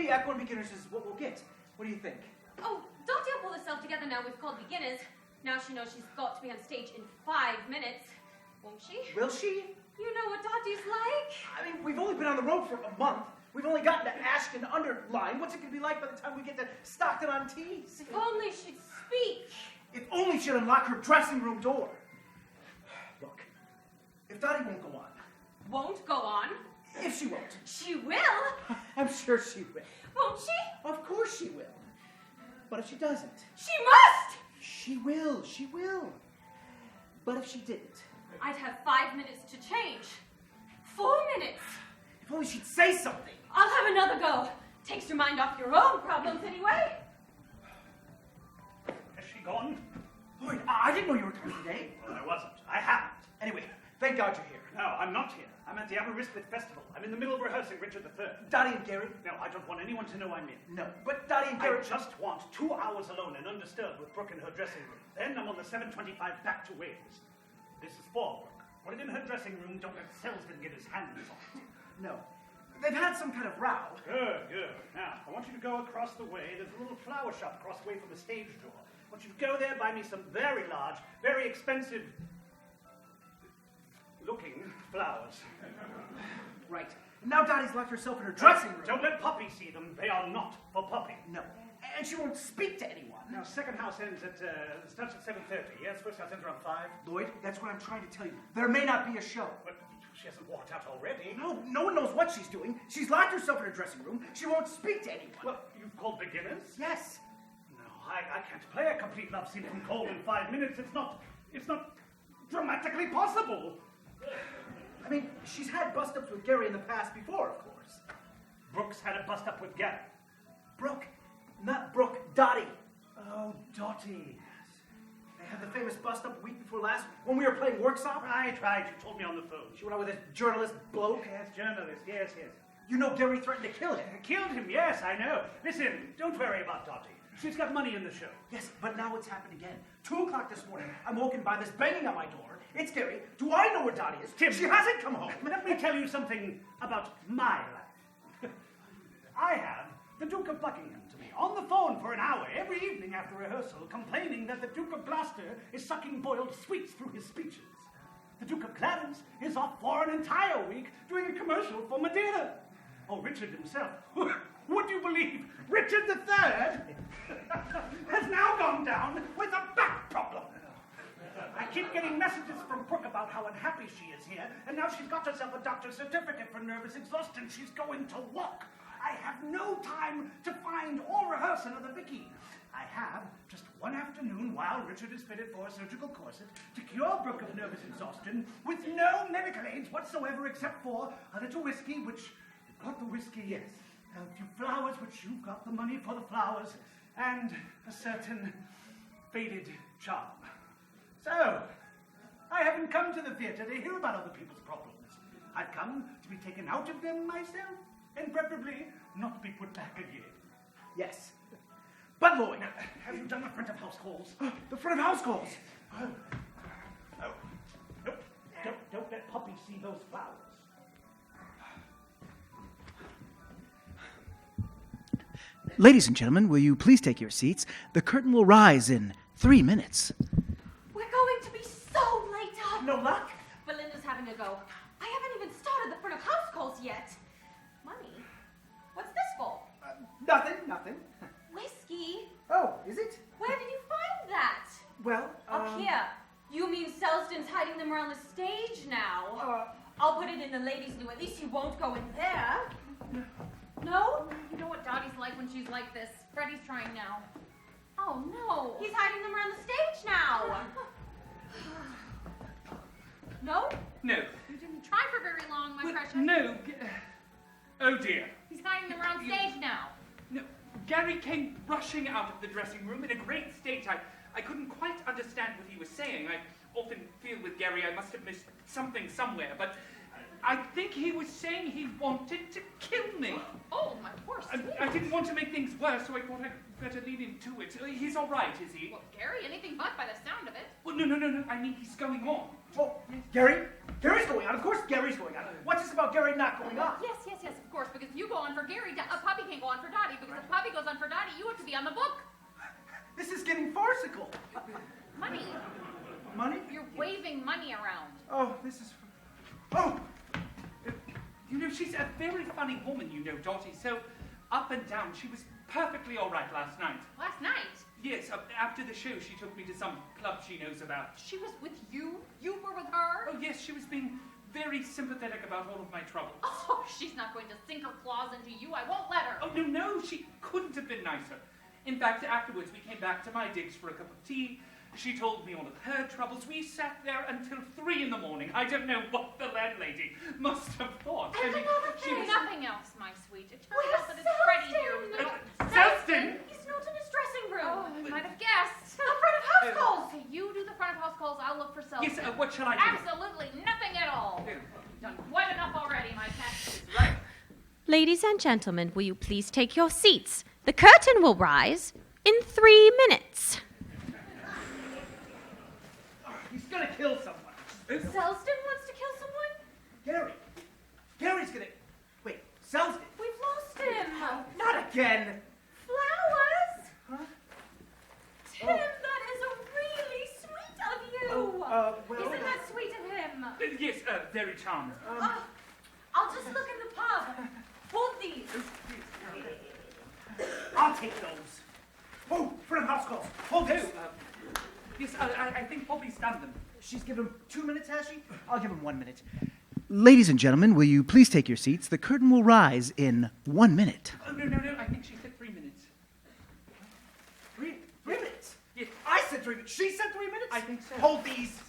maybe Echo and Beginners is what we'll get. What do you think? Oh, Dottie will pull herself together now we've called Beginners. Now she knows she's got to be on stage in 5 minutes. Won't she? Will she? You know what Dottie's like. I mean, we've only been on the road for a month. We've only gotten to Ashton Underline. What's it going to be like by the time we get to Stockton-on-Tees? If only she'd speak. If only she'd unlock her dressing room door. Look, if Dottie won't go on. Won't go on? If she won't. She will. I'm sure she will. Won't she? Of course she will. But if she doesn't. She must! She will. But if she didn't. I'd have 5 minutes to change. 4 minutes. If only she'd say something. I'll have another go. Takes your mind off your own problems anyway. Has she gone? Lloyd, I didn't know you were coming today. Well, I wasn't. I haven't. Anyway, thank God you're here. No, I'm not here. I'm at the Aberystwyth Festival. I'm in the middle of rehearsing Richard III. Dottie and Gary? No, I don't want anyone to know I'm in. No, but Dottie and Gary... I just want 2 hours alone and undisturbed with Brooke in her dressing room. Then I'm on the 7:25 back to Wales. This is for Brooke. Put it in her dressing room. Don't let Selsden get his hands on it. No. They've had some kind of row. Good. Now, I want you to go across the way. There's a little flower shop across the way from the stage door. I want you to go there, buy me some very large, very expensive... looking flowers. Right. Now Dottie's locked herself in her dressing room. Don't let Poppy see them. They are not for Poppy. No. And she won't speak to anyone. Now, second house ends at, starts at 7:30. Yes, first house ends around 5. Lloyd, that's what I'm trying to tell you. There may not be a show. But she hasn't walked out already. No one knows what she's doing. She's locked herself in her dressing room. She won't speak to anyone. Well, you've called Beginners? Yes. No, I can't play a complete love scene from Cole in 5 minutes. It's not dramatically possible. I mean, she's had bust-ups with Gary in the past before, of course. Brooks had a bust-up with Gary. Brooke. Not Brooke. Dottie. Oh, Dottie. They had the famous bust-up week before last when we were playing Workshop. Right. You told me on the phone. She went out with this journalist bloke. Yes, journalist. Yes. You know Gary threatened to kill him. Killed him, yes, I know. Listen, don't worry about Dottie. She's got money in the show. Yes, but now it's happened again. 2 o'clock this morning, I'm woken by this banging on my door. It's Gary. Do I know where Dottie is? Tim, she hasn't come home. Let me tell you something about my life. I have the Duke of Buckingham to me on the phone for an hour every evening after rehearsal, complaining that the Duke of Gloucester is sucking boiled sweets through his speeches. The Duke of Clarence is off for an entire week doing a commercial for Madeira. Oh, Richard himself. Would you believe Richard III has now gone down with a back problem? I keep getting messages from Brooke about how unhappy she is here, and now she's got herself a doctor's certificate for nervous exhaustion. She's going to walk. I have no time to find or rehearse another Vicky. I have just one afternoon while Richard is fitted for a surgical corset to cure Brooke of nervous exhaustion with no medical aids whatsoever except for a little whiskey, which you've got the whiskey, yes, a few flowers, which you've got the money for the flowers, and a certain faded charm. So, I haven't come to the theatre to hear about other people's problems. I've come to be taken out of them myself, and preferably not be put back again. Yes. But Lloyd, have you done the front of house calls? The front of house calls? Oh. Nope. Don't let Poppy see those flowers. Ladies and gentlemen, will you please take your seats? The curtain will rise in 3 minutes. We're going to be so late up. No luck? Belinda's having a go. I haven't even started the front of house calls yet. Money? What's this for? Nothing. Whiskey? Oh, is it? Where did you find that? Well, Up here. You mean Selsden's hiding them around the stage now? I'll put it in the ladies' loo. At least you won't go in there. No? You know what Dottie's like when she's like this. Freddie's trying now. Oh, no. He's hiding them around the stage now. No? No. You didn't try for very long, my precious. No. Oh, dear. He's hiding them around stage now. No. Gary came rushing out of the dressing room in a great state. I couldn't quite understand what he was saying. I often feel with Gary I must have missed something somewhere, but I think he was saying he wanted to kill me. Oh, my poor sweet. I didn't want to make things worse, so I thought I'd better lead him to it. He's all right, is he? Well, Gary, anything but by the sound of it. Well, no. I mean, he's going on. Oh, Gary? Gary's going on. Of course Gary's going on. What's this about Gary not going on? Yes, of course, because if you go on for Gary, Poppy can't go on for Dottie. one for Dottie, you have to be on the book. This is getting farcical. Money. Money? You're waving money around. Oh, this is... Oh! You know, she's a very funny woman, you know, Dottie. So, up and down, she was perfectly all right last night. Last night? Yes, after the show, she took me to some club she knows about. She was with you? You were with her? Oh, yes, she was being very sympathetic about all of my troubles. Oh, she's not going to sink her claws into you. I won't let her. Oh, no, she couldn't have been nicer. In fact, afterwards, we came back to my digs for a cup of tea. She told me all of her troubles. We sat there until 3 in the morning. I don't know what the landlady must have thought. And she was... nothing else, my sweet. It turns out that it's Freddie here. Selston! He's not in his dressing room. Oh, I might have guessed. The front of house calls. Okay, you do the front of house calls. I'll look for Selston. Yes, what shall I do? Absolutely nothing at all. You've done quite enough already, my pet. Right. Ladies and gentlemen, will you please take your seats? The curtain will rise in 3 minutes. He's gonna kill someone. Selston wants to kill someone? Gary. Gary's gonna... Wait, Selston? We've lost him. Not again. Flowers? Huh? Tim, that is a really sweet of you. Well... Isn't that sweet of him? Yes, very charming. I'll just look in the pub. Hold these. I'll take those. Oh, front of house calls. Hold these. Yes, I think Poppy's done them. She's given him 2 minutes, has she? I'll give him 1 minute. Ladies and gentlemen, will you please take your seats? The curtain will rise in 1 minute. Oh, no, I think she said 3 minutes. 3 minutes? Yes. I said 3 minutes. She said 3 minutes? I think so. Hold these.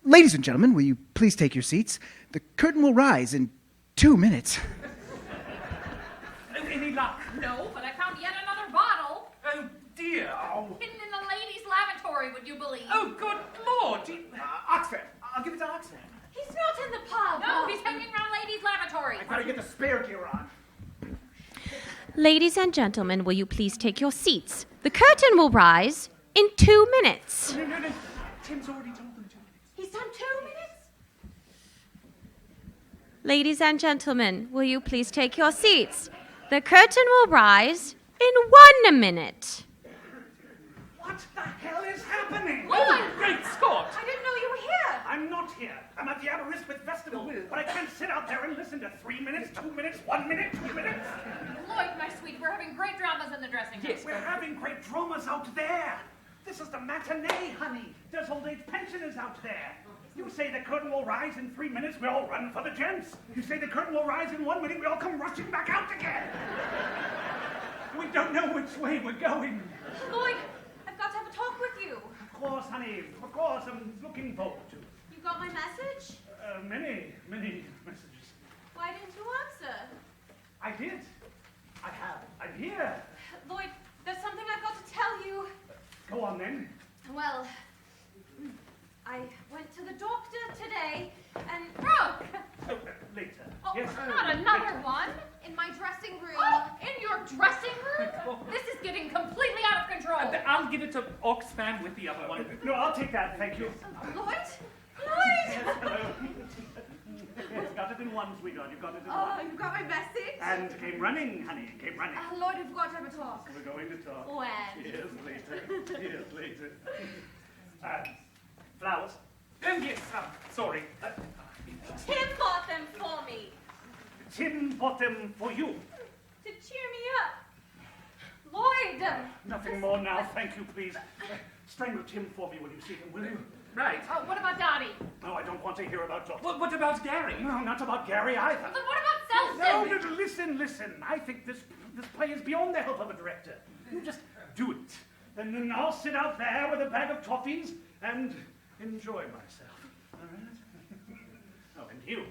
Ladies and gentlemen, will you please take your seats? The curtain will rise in 2 minutes. Any luck? No, but I found yet another bottle. Oh, dear. Oh, Hidden in the ladies' lavatory, would you believe? oh good Lord. Oxford. I'll give it to Oxford. He's not in the pub. No, he's hanging around ladies' lavatory. I've got to get the spare gear on. Ladies and gentlemen, will you please take your seats? The curtain will rise in 2 minutes. No. Tim's already told them 2 minutes. He's done 2 minutes? Ladies and gentlemen, will you please take your seats? The curtain will rise in 1 minute. What the hell is happening? Oh, great Scott! I didn't know you were here. I'm not here. I'm at the Aberystwyth Festival. But I can't sit out there and listen to 3 minutes, 2 minutes, 1 minute, 2 minutes. Lloyd, my sweet, we're having great dramas in the dressing room. Yes, we're having great dramas out there. This is the matinee, honey. There's old age pensioners out there. You say the curtain will rise in 3 minutes, we all run for the gents. You say the curtain will rise in 1 minute, we all come rushing back out again. We don't know which way we're going. Lloyd, I've got to have a talk with you. Of course, honey, of course, I'm looking forward to it. You got my message? Many messages. Why didn't you answer? I did. I have. I'm here. Lloyd, there's something I've got to tell you. Go on, then. Well, I went to the doctor today and broke. Oh, later. Oh, Yes. not another one. In my dressing room. Oh, in your dressing room? This is getting completely out of control. I'll give it to Oxfam with the other one. No, I'll take that, thank you. Lloyd? Yes, hello. Yes, got it in one, sweetheart. You got it in one. You got my message? And came running, honey. Came running. Lloyd, we've got to have a talk. We're going to talk. When? Years later. Years later. Flowers. Yes, sorry. Tim bought them for me. Tim bought them for you. To cheer me up. Lloyd! Nothing more now, thank you, please. Strangle Tim for me when you see him, will you? Right. Oh, what about Dottie? No, I don't want to hear about Dottie. What about Gary? No, not about Gary either. Then what about Selston? No, listen. I think this play is beyond the help of a director. You just do it. And then I'll sit out there with a bag of toffees and enjoy myself. All right? Oh, and you.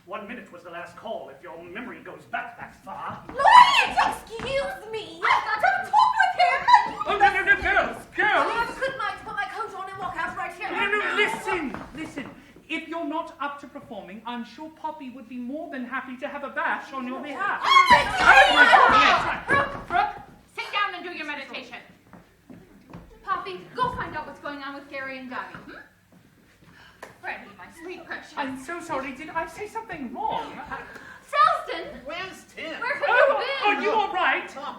1 minute was the last call, if your memory goes back that far. Lloyd! Excuse me! I've got to have a talk with him! Oh, no, girls! Have a good night to put my coat on and walk out right here. No, listen. If you're not up to performing, I'm sure Poppy would be more than happy to have a bash on your behalf. Brooke, sit down and do your meditation. Poppy, go find out what's going on with Gary and Dottie. Freddie, my sweet precious. I'm so sorry. Did I say something wrong? Selston! Where's Tim? Where have you been? Oh, you all right? right.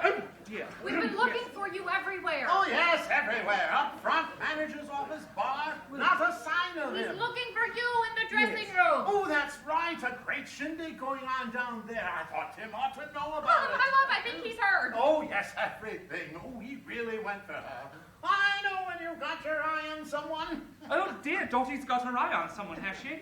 Oh, dear. We've been looking for you everywhere. Oh, yes, everywhere. Up front, manager's office, bar, not a sign of He's him. looking for you in the dressing room. Oh, that's right. A great shindig going on down there. I thought Tim ought to know Oh, about it. I think he's heard. Oh, yes, everything. Oh, he really went for her. I know when you got your eye on someone. Oh, dear, Dottie's got her eye on someone, has she?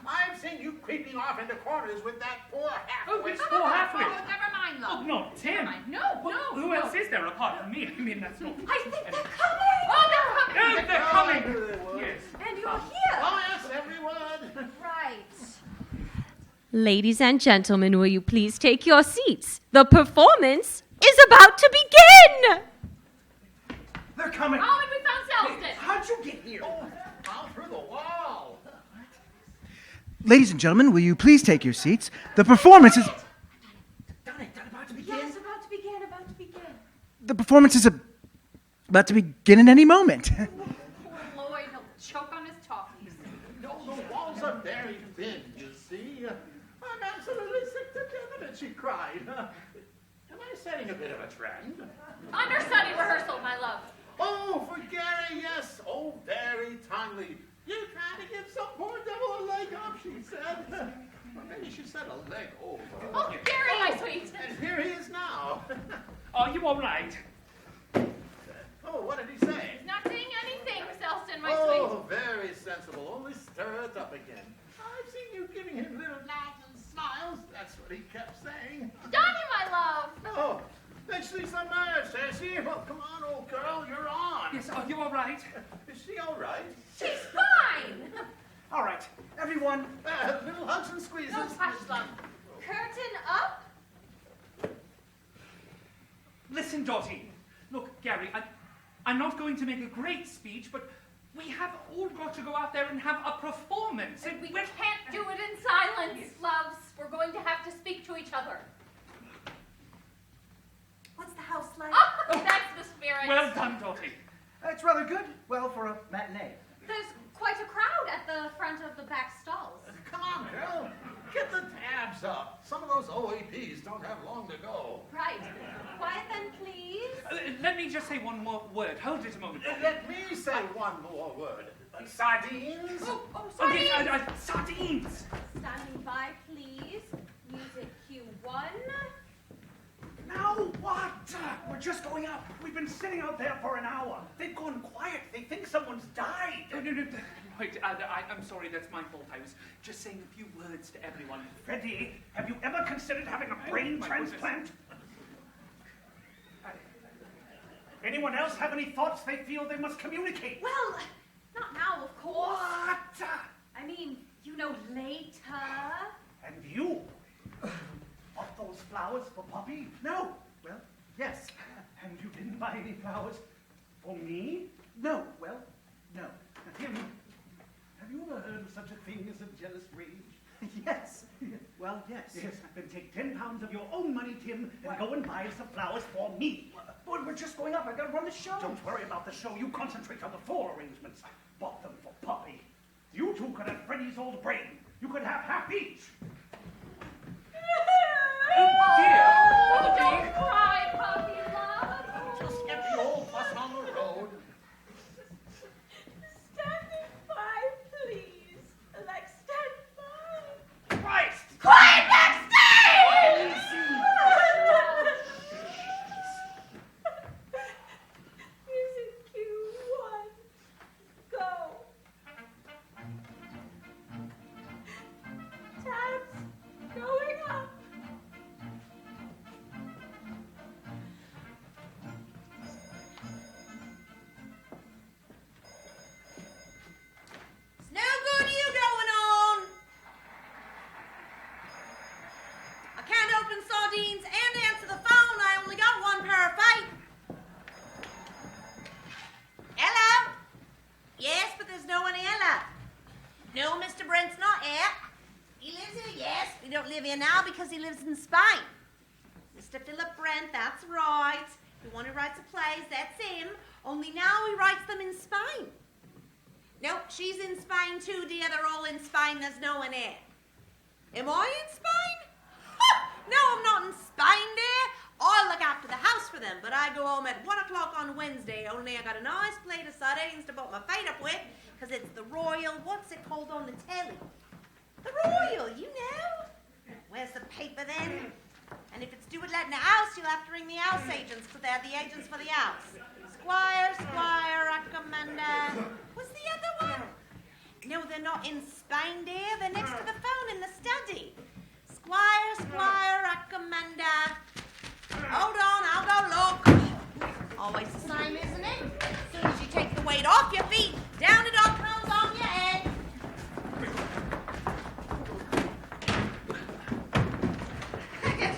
I've seen you creeping off into corners with that poor Oh, half-wit. it's poor half-wit. Oh, never mind, love. Oh, not Tim. Never mind. No. Who else is there apart from me? I mean, that's not... I think they're coming. Oh, they're coming. Oh, they're coming. Yes. And you're here. Oh, yes, everyone. Right. Ladies and gentlemen, will you please take your seats? The performance is about to begin! They're coming. Oh, and we found Selston. How'd you get here? Oh, out through the wall. Ladies and gentlemen, will you please take your seats? The performance is... Done, about to begin. Yes, about to begin. The performance is about to begin in any moment. Poor Lloyd, he'll choke on his talkies. No, the walls are very thin, you see. I'm absolutely sick to death of it, she cried. Am I setting a bit of a trend? Understudy rehearsal, my love. Oh, for Gary, yes. Oh, very timely. You trying to give some poor devil a leg up, she said. Or maybe she said a leg over. Oh, Gary, my sweet. And here he is now. Are you all right? Oh, what did he say? He's not saying anything, Selston, my Oh, very sensible. Only stir it up again. I've seen you giving him little nods and smiles. That's what he kept saying. sweet. Donnie, my love. Oh, let's see some nerve, says he. Well, come on, old girl, you're on. Yes, are you all right? Is she all right? She's fine. All right, everyone. Little hugs and squeezes. No, hush, love. Curtain up. Listen, Dottie. Look, Gary, I'm not going to make a great speech, but we have all got to go out there and have a performance. And we can't do it in silence, loves. We're going to have to speak to each other. What's the house like? Oh, that's the spirit. Well done, Dottie. It's rather good. Well, for a matinee. There's quite a crowd at the front of the back stalls. Come on, girl. Get the tabs up. Some of those OAPs don't have long to go. Right. Quiet then, please. Let me just say one more word. Hold it a moment. Let me say one more word. Sardines? Oh, Okay, sorry. sardines. Standing by, please. Music cue 1. Now what? We're just going up. We've been sitting out there for an hour. They've gone quiet. They think someone's died. No. Right, I'm sorry, that's my fault. I was just saying a few words to everyone. Freddie, have you ever considered having a brain My transplant? Anyone else have any thoughts they feel they must communicate? Well, not now, of course. What? I mean, later. And you? Bought those flowers for Poppy? No. Well, yes. And you didn't buy any flowers for me? No. Well, no. Tim, have you ever heard of such a thing as a jealous rage? Yes. Well, yes. Yes. Then take 10 pounds of your own money, Tim, and go and buy some flowers for me. But we're just going up. I've got to run the show. Don't worry about the show. You concentrate on the floor arrangements. Bought them for Poppy. You two could have Freddie's old brain. You could have half each. Oh, dear. Oh, don't cry, Poppy, love. Just get the old bus on the road. Standing by, please. Like, stand by. Christ! Quiet backstage! Music cue 1. Go. Tabs going up. It's no good you going on. I can't open sardines and answer the phone. I only got one pair of feet. Hello? Yes, but there's no one here, love. No, Mr. Brent's not here. He lives here, yes. He don't live here now because he lives in Spain. Mr. Philip Brent, that's right. The one who writes the plays, that's him. Only now he writes them in Spain. Nope, she's in Spain too, dear. They're all in Spain. There's no one here. Am I in Spain? No, I'm not in Spain, dear. I them, but I go home at 1 o'clock on Wednesday, only I got a nice plate of sardines to put my feet up with, because it's the royal, what's it called on the telly? The royal, you know? Where's the paper then? And if it's due at letting the house, you'll have to ring the house agents, because they're the agents for the house. Squire, recommender. What's the other one? No, they're not in Spain, dear. They're next to the phone in the study. Squire, recommender. Hold on, I'll go look. Always the same, isn't it? As soon as you take the weight off your feet, down it all comes on your head. Yes,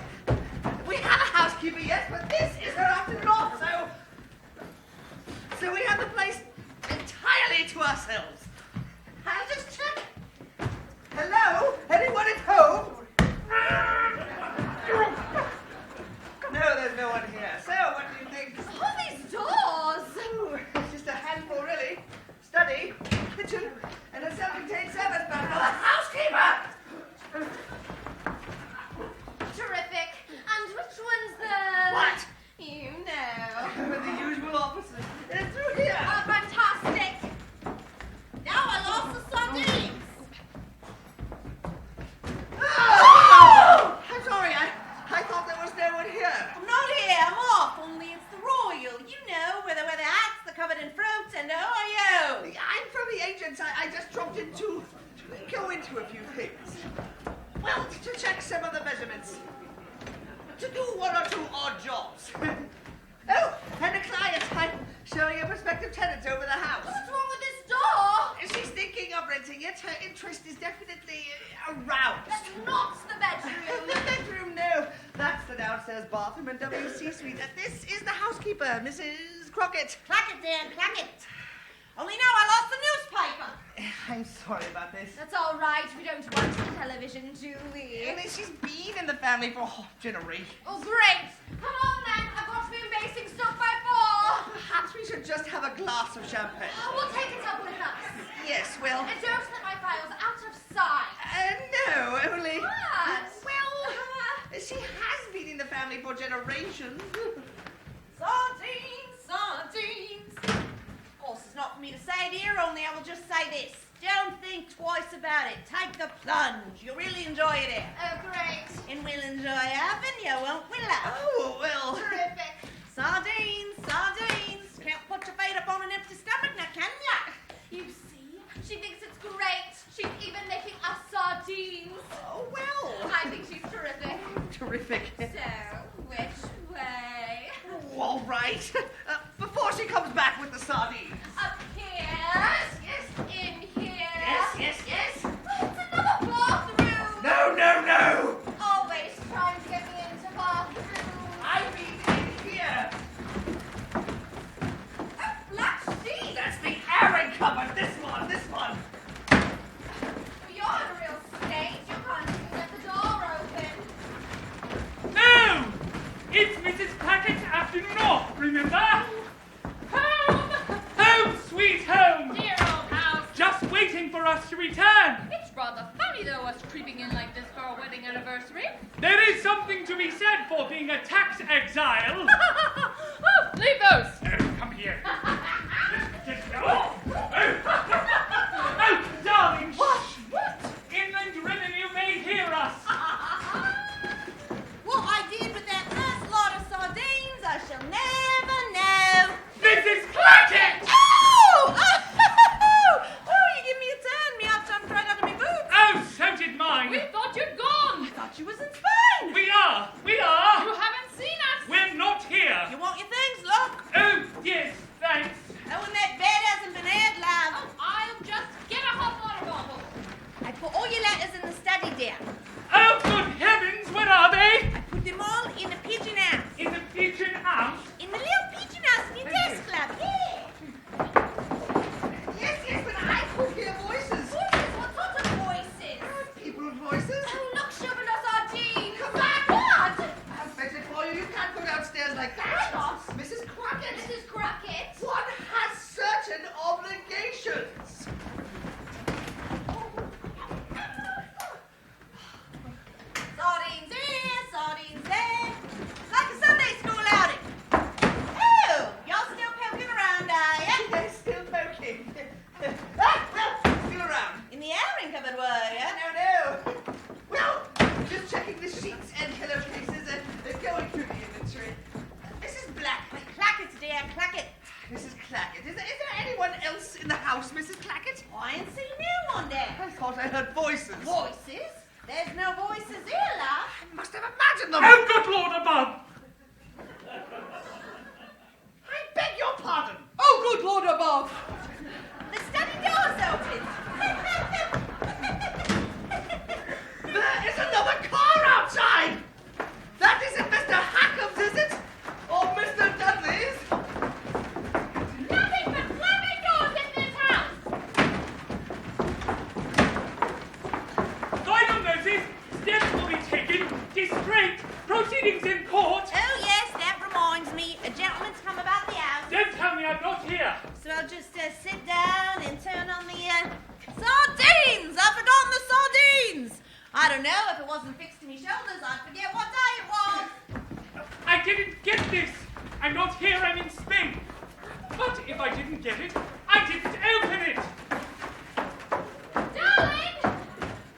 we had a housekeeper, yes, but this is her afternoon off, so we have the place entirely to ourselves. I'll just check. Hello? Anyone at home? No, there's no one here. So, what do you think? Oh, these doors! Oh, it's just a handful, really. Study, kitchen, and a self-contained service bar for the housekeeper! Terrific. And which one's the... What? You know. With the usual officers. It's through here. Oh, fantastic. Now I lost the sardines. Oh! I'm sorry, I thought there was no one here. I'm not here, I'm off, only it's the royal, you know, where they wear the hats, they're covered in fruits, and who are you? I'm from the agents. I just dropped in to go into a few things. Well, to check some of the measurements. To do one or two odd jobs. Oh, and a client. I'm showing a prospective tenant over the house. What's wrong with this door? She's thinking of renting it. Her interest is definitely aroused. That's not the bedroom. The bedroom, no. That's the downstairs bathroom and WC suite. This is the housekeeper, Mrs. Crockett. Clack it, Dan, clack it. Only now I lost the newspaper. I'm sorry about this. That's all right. We don't watch television, do we? I mean, she's been in the family for generations. Oh, great. Come on, then. I've got to be basing stuff by 4. Perhaps we should just have a glass of champagne. We'll take it up with us. Yes, well... And don't let my files out of sight. No, only... What? Well, she has been in the family for generations. Sardines, sardines. Of course, it's not for me to say, dear, only I will just say this. Don't think twice about it. Take the plunge. You'll really enjoy it here. Oh, great. And we'll enjoy having you, won't we, love? Oh, well... Terrific. Sardines, sardines. Can't put your feet up on an empty stomach now, can ya? You see? She thinks it's great. She's even making us sardines. Oh, well... I think she's terrific. Terrific. So, which way? Oh, all right. Before she comes back with the sardines. Up here. Yes. In here. Yes. Oh, it's another bathroom. No. Always trying to get me into bathrooms. I mean in here. Oh, black sheet. That's the airing cupboard. This one. You're in a real state. You can't even get the door open. No! It's Mrs. Packett's afternoon off, remember? Home, sweet home! Dear old house. Just waiting for us to return. It's rather funny, though, us creeping in like this for our wedding anniversary. There is something to be said for being a tax exile. Oh, leave those. Oh, come here. Oh, darling. What? Inland revenue may hear us. What I did with that first lot of sardines, I shall never know. Mrs. Clackett! Oh! Oh, you give me a turn. Me half time right out of my boots. Oh, so did mine. We thought you'd gone. I thought you was in Spain. We are. You haven't seen us. We're not here. You want your things? Look. Oh, yes, thanks. Oh, and that bed hasn't been aired, love. Oh, I'll just get a hot water bottle. I put all your letters in the study, dear. Oh, good heavens, where are they? I put them all in the pigeon house. In the pigeon house. In the little pigeon house in your desk, love. Yeah. Yes, but I could hear voices. Voices? What sort of voices? People's voices. Oh, look, shoving us our jeans. Come back. What? I'll fix it for you. You can't go downstairs like that. Not. Mrs. Crockett. Mrs. Crockett. One has certain obligations. Sardines here, sardines there. Like a Sunday school outing. Clackett. Is there anyone else in the house, Mrs. Clackett? I ain't seen no one there. I thought I heard voices. Voices? There's no voices here, love. I must have imagined them. Oh, good Lord above! I beg your pardon. Oh, good Lord above. The study door's open. There is another car outside. That isn't Mr. Hackham's, is it? Or Mr. Dudley's? Nothing but slamming doors in this house! Final notice, steps will be taken, distract, proceedings in court. Oh, yes, that reminds me. A gentleman's come about the house. Don't tell me I'm not here. So I'll just sit down and turn on the sardines. I've forgotten the sardines. I don't know. If it wasn't fixed to me shoulders, I'd forget what day it was. I didn't get this. I'm not here, I'm in Spain. But if I didn't get it, I didn't open it. Darling!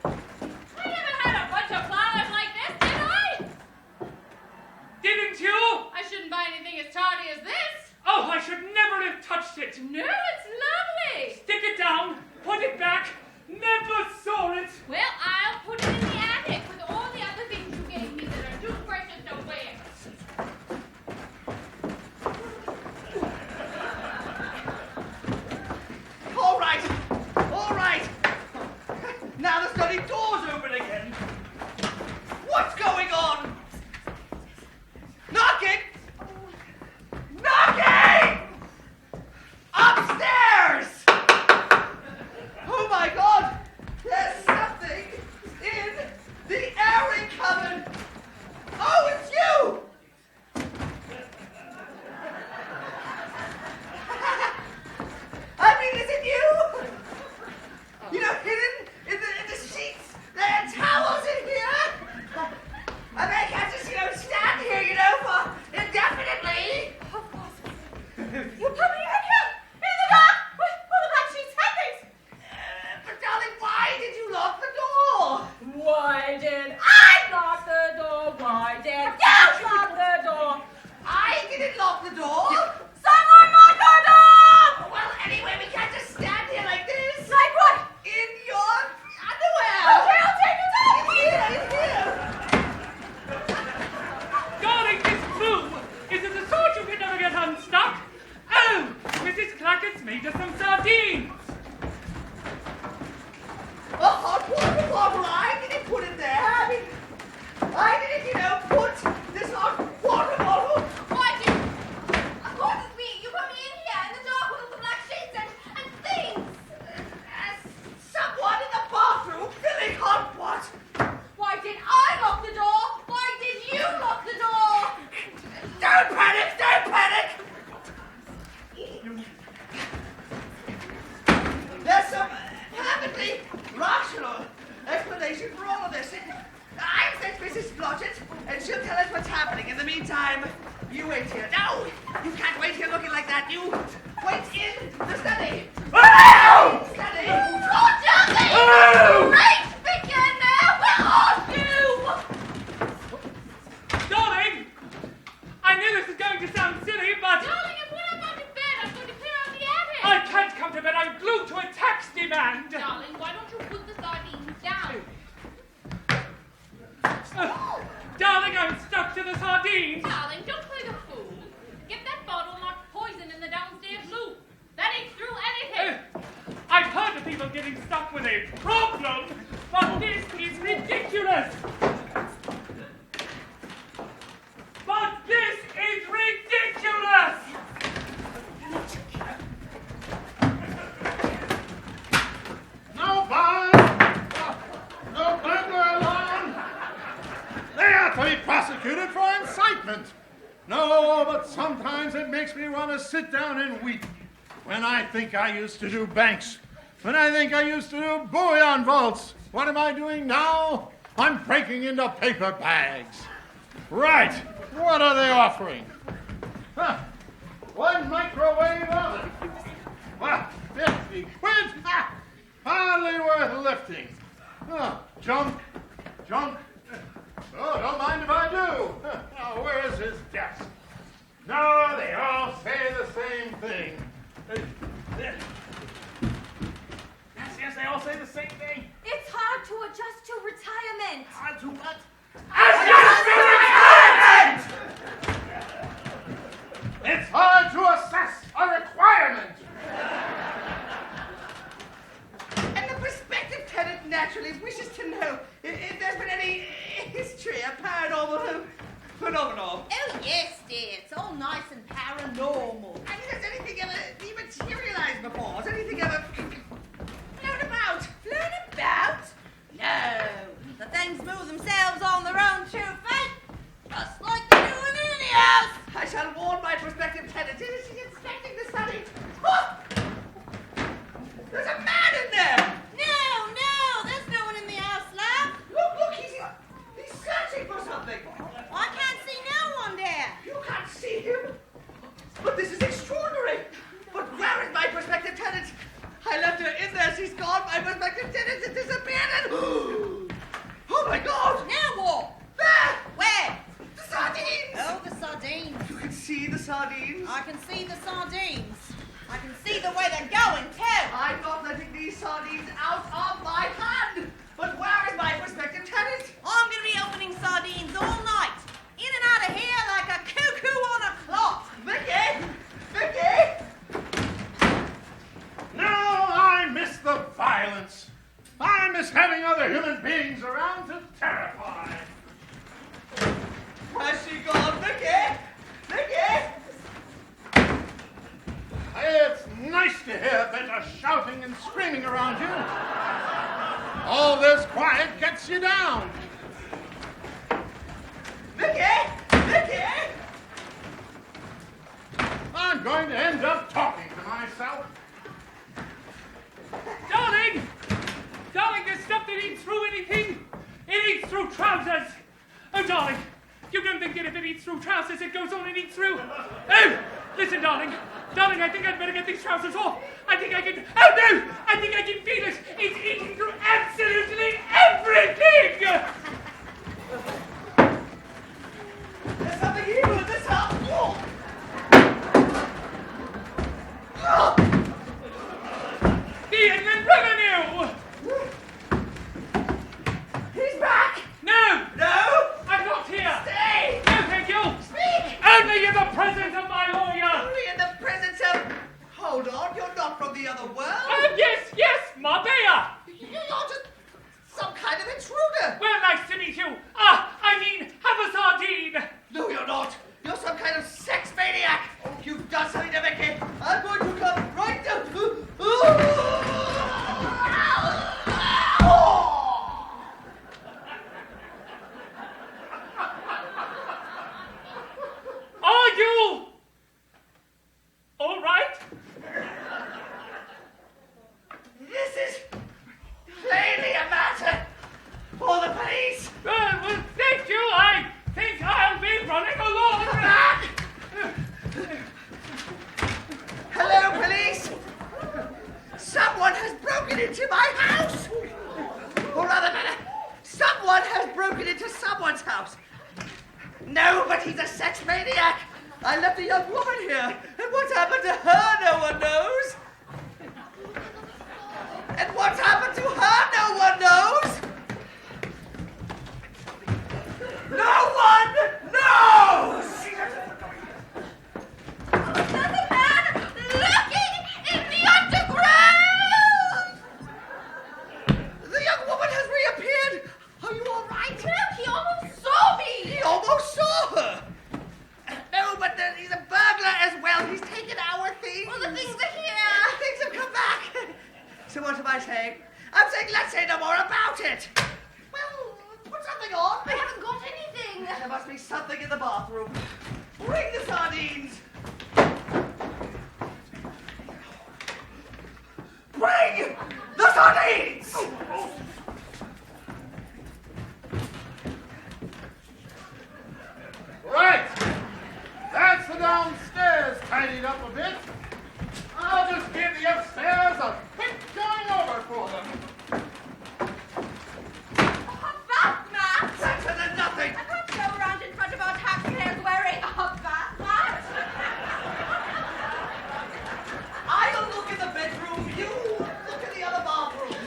I never had a bunch of flowers like this, did I? Didn't you? I shouldn't buy anything as tardy as this. Oh, I should never have touched it. No, it's lovely. Stick it down, put it back, never saw it. Well, I'll put it in the attic with all the other things you gave me that are too precious to wear. All right. All right. Now the study door's open again. What's going on? Knocking! Knocking! Upstairs! Oh my God! There's something in the airing cupboard! Oh, it's you! I mean, is it you? You know, hidden in the sheets. There are towels in here. And I can't just, stand here, for indefinitely. You come here, in the dark, with the black sheets hangers. But darling, why did you lock the door? Why did I lock the door? Why did you lock the door? I didn't lock the door. Someone lock the door! Well, anyway, we can't just stand here like this. Like what? In your underwear. Okay, I'll take it off. In here. Darling, this glue, is it the sort you can never get unstuck? Oh, Mrs. Clackett's made us some sardines. A hot water bottle. I didn't put it there. I mean, I didn't, put this hot water bottle. Why did of course it's me. You put me in here in the dark with all the black sheets and things. Someone in the bathroom filling hot water. Why did I lock the door? Why did you lock the door? Don't panic! Don't panic! There's some perfectly rational explanation for all of this. I've sent Mrs. Blodgett, and she'll tell us what's happening. In the meantime, you wait here. No! You can't wait here looking like that. You wait in the study. Oh! Study. Oh, Dudley! Oh! Great begin now! Where are you? Darling, I knew this was going to sound silly, but Darling, if when I go to bed, I'm going to clear out the attic. I can't come to bed. I'm glued to a tax demand. Darling, why don't you put the sardines down? Darling, I'm stuck to the sardines. Darling, don't play the fool. Get that bottle marked poison in the downstairs loo. That ain't through anything. I've heard of people getting stuck with a problem, but this is ridiculous. But this is ridiculous. No fine! No burglar alarm! They ought to be prosecuted for incitement. No, but sometimes it makes me want to sit down and weep. When I think I used to do banks, when I think I used to do bullion vaults, what am I doing now? I'm breaking into paper bags. Right, what are they offering? Huh. One microwave oven. Well, 50 quid? Ha! Hardly worth lifting. Oh, junk. Oh, don't mind if I do. Now, where's his desk? No, they all say the same thing. requirement. I'll do what? It's hard to assess a requirement. And the prospective tenant naturally wishes to know if there's been any history of paranormal phenomenon. Oh, yes, dear. It's all nice and paranormal. And has anything ever dematerialized before? Has anything ever flown about? Flown about? No. The things move themselves on their own true fate, just like they do in any house. I shall warn my prospective tenant. Is she inspecting the study? Oh! There's a man in there! No, there's no one in the house, love. Look, he's searching for something. I can't see no one there. You can't see him? But this is extraordinary. But where is my prospective tenant? I left her in there. She's gone. My prospective tenant has disappeared. And... oh my God! Now what? There! Where? The sardines! Oh, the sardines. You can see the sardines? I can see the sardines. I can see the way they're going, too. I'm not letting these sardines out of my hand. But where is my prospective tenant? I'm going to be opening sardines all night. In and out of here like a cuckoo on a clock. Vicky! Vicky! No, I miss the violence. I miss having other human beings around to terrify. Has she gone, Vicky? Vicky! It's nice to hear better shouting and screaming around you. All this quiet gets you down. Vicky! Vicky! I'm going to end up talking to myself. Darling! Darling, there's stuff that eats through anything. It eats through trousers. Oh, darling, you don't think that if it eats through trousers, it goes on and eats through? Oh, listen, darling. Darling, I think I'd better get these trousers off. I think I can... oh, no! I think I can feel it. It's eating through absolutely everything! There's something evil in this house. The Inland Revenue! He's back! No! No! I'm not here! Stay! No, thank you! Speak! Only in the presence of my lawyer! Only in the presence of... hold on, you're not from the other world. Oh, yes, Marbella! You're just some kind of intruder. Well, nice to meet you. I mean, have a sardine. No, you're not. You're some kind of sex maniac. Oh, you've done something to Vicky. I'm going to come right down. Are you all right? This is plainly a matter for the police. Well, thank you. I think I'll be running along. Hello, police. Someone has broken into my house. Or rather, someone has broken into someone's house. No, but he's a sex maniac. I left a young woman here. And what's happened to her, no one knows. And what's happened to her, no one knows. No one knows! There's a man lurking in the underground! The young woman has reappeared. Are you all right? Look, he almost saw me! He almost saw her. No, but he's a burglar as well. He's taken our things. Well, the things are here. The things have come back. So what am I saying? I'm saying let's say no more about it. Well, put something on. I haven't got anything. There must be something in the bathroom. Bring the sardines. Bring the sardines! Right. That's the downstairs tidied up a bit. I'll just give the upstairs a quick going over for them. A bath mat! Better than nothing. I can't go around in front of our taxpayers wearing a bath mat. I'll look in the bedroom. You look in the other bathroom.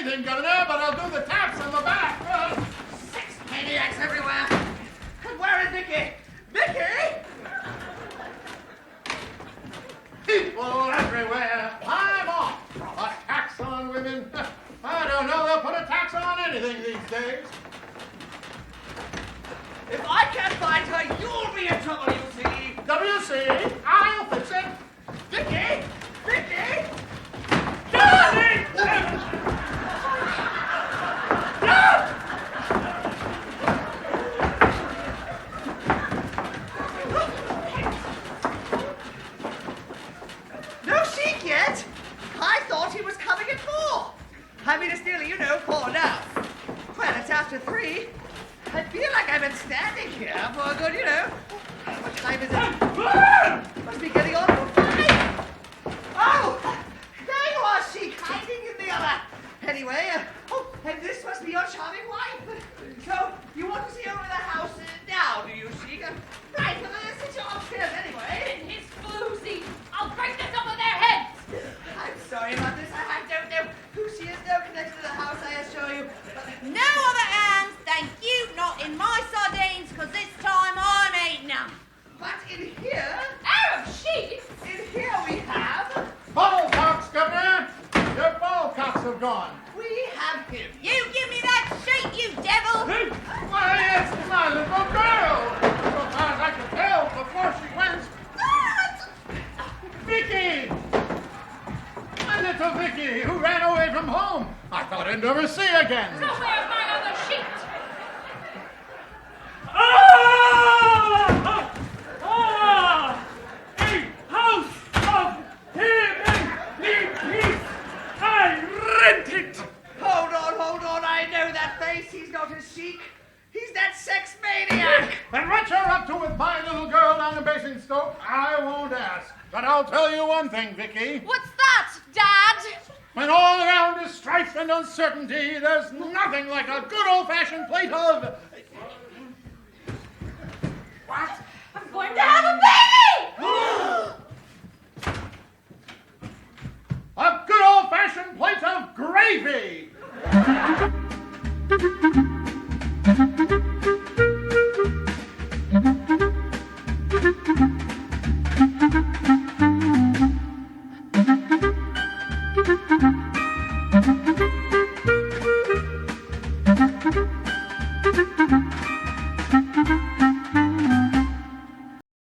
anything, Governor, but I'll do the taps on the back. Sex maniacs everywhere. And where is Vicky? Vicky? People everywhere. I'm off. A tax on women. I don't know. They'll put a tax on anything these days. If I can't find her, you'll be in trouble, you see. WC, I'll fix it. Vicky? Vicky? Darling! No chic yet? I thought he was coming at 4. I mean, it's nearly, 4 now. Well, it's after 3. I feel like I've been standing here for a good, what time is it? Must be getting on for 5. Oh, there you are, chic, hiding in the other. Anyway, and this must be your charming wife. So, you want to see over the house now, do you, chic? Right, well, since you're upstairs anyway. In his floozy. I'll break this over their heads. I'm sorry about this. I don't know who she is. No connection to the house, I assure you. No other hands, thank you. Not in my sardines, because this time I'm eating them. But in here, Arab sheep? in here we have, Ball cocks, Governor. Your ball cocks have gone. we have him. You give me that sheet, you devil. Why, it's my little girl. So far as I could tell before she went. Vicky! My little Vicky, who ran away from home. I thought I'd never see again. So where's my other sheet? A house of healing peace. I rent it. Hold on. I know that face. He's not a chic. He's that sex maniac. And what you're up to with my little girl down the basin stove, I won't ask. But I'll tell you one thing, Vicky. What's that, Dad? When all around is strife and uncertainty, there's nothing like a good old-fashioned plate of... What? I'm going to have a baby! A good old-fashioned plate of gravy!